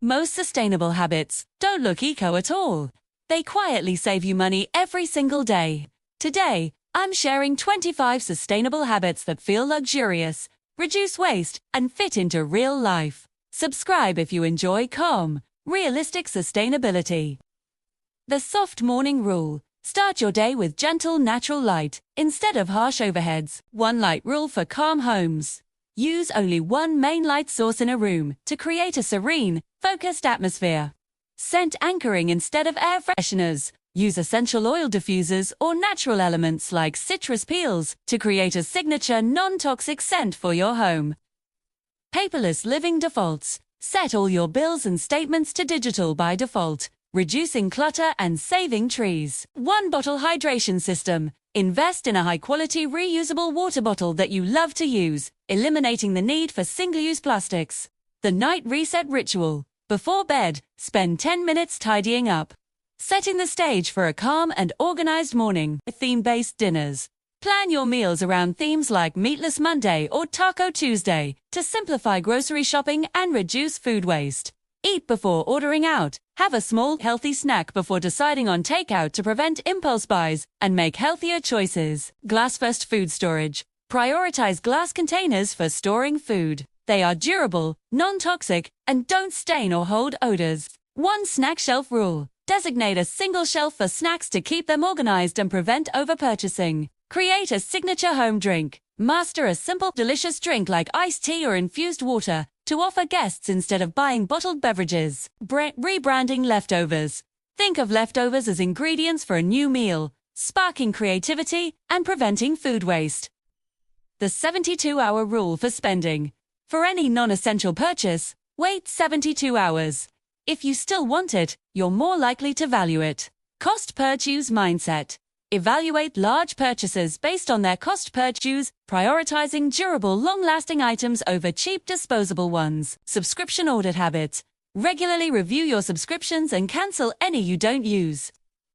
Most sustainable habits don't look eco at all. They quietly save you money every single day. Today, I'm sharing 25 sustainable habits that feel luxurious, reduce waste, and fit into real life. Subscribe if you enjoy calm, realistic sustainability. The soft morning rule. Start your day with gentle, natural light instead of harsh overheads. One light rule for calm homes. Use only one main light source in a room to create a serene, focused atmosphere. Scent anchoring instead of air fresheners. Use essential oil diffusers or natural elements like citrus peels to create a signature non-toxic scent for your home. Paperless living defaults. Set all your bills and statements to digital by default, reducing clutter and saving trees. One bottle hydration system. Invest in a high-quality reusable water bottle that you love to use, eliminating the need for single-use plastics. The night reset ritual. Before bed, spend 10 minutes tidying up. Setting the stage for a calm and organized morning. Theme-based dinners. Plan your meals around themes like Meatless Monday or Taco Tuesday to simplify grocery shopping and reduce food waste. Eat before ordering out. Have a small, healthy snack before deciding on takeout to prevent impulse buys and make healthier choices. Glass-first food storage. Prioritize glass containers for storing food. They are durable, non-toxic, and don't stain or hold odors. One snack shelf rule. Designate a single shelf for snacks to keep them organized and prevent over-purchasing. Create a signature home drink. Master a simple, delicious drink like iced tea or infused water to offer guests instead of buying bottled beverages. Rebranding leftovers. Think of leftovers as ingredients for a new meal, sparking creativity and preventing food waste. The 72-hour rule for spending. For any non-essential purchase, wait 72 hours. If you still want it, you're more likely to value it. Cost per use mindset. Evaluate large purchases based on their cost per use, prioritizing durable, long-lasting items over cheap, disposable ones. Subscription audit habits. Regularly review your subscriptions and cancel any you don't use.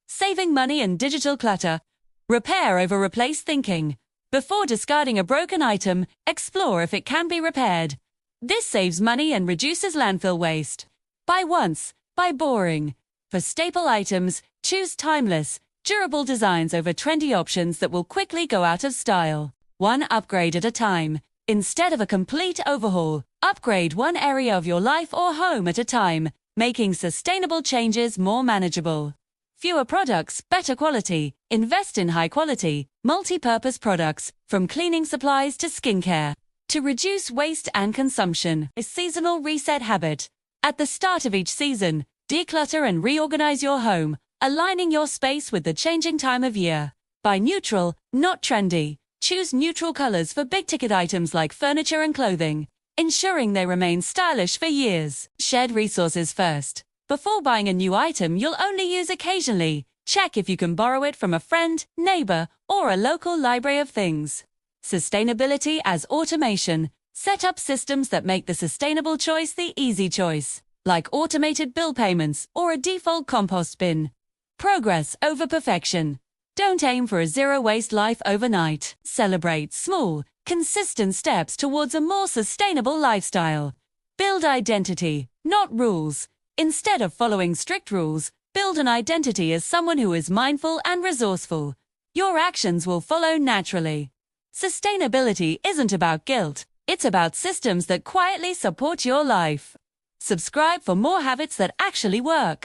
Saving money and digital clutter. Repair over replace thinking. Before discarding a broken item, explore if it can be repaired. This saves money and reduces landfill waste. Buy once, buy boring. For staple items, choose timeless, durable designs over trendy options that will quickly go out of style. One upgrade at a time. Instead of a complete overhaul, upgrade one area of your life or home at a time, making sustainable changes more manageable. Fewer products, better quality. Invest in high-quality, multi-purpose products, from cleaning supplies to skincare. To reduce waste and consumption. A seasonal reset habit. At the start of each season, declutter and reorganize your home, aligning your space with the changing time of year. Buy neutral, not trendy. Choose neutral colors for big-ticket items like furniture and clothing, ensuring they remain stylish for years. Shed resources first. Before buying a new item you'll only use occasionally, check if you can borrow it from a friend, neighbor, or a local library of things. Sustainability as automation. Set up systems that make the sustainable choice the easy choice, like automated bill payments or a default compost bin. Progress over perfection. Don't aim for a zero-waste life overnight. Celebrate small, consistent steps towards a more sustainable lifestyle. Build identity, not rules. Instead of following strict rules, build an identity as someone who is mindful and resourceful. Your actions will follow naturally. Sustainability isn't about guilt. It's about systems that quietly support your life. Subscribe for more habits that actually work.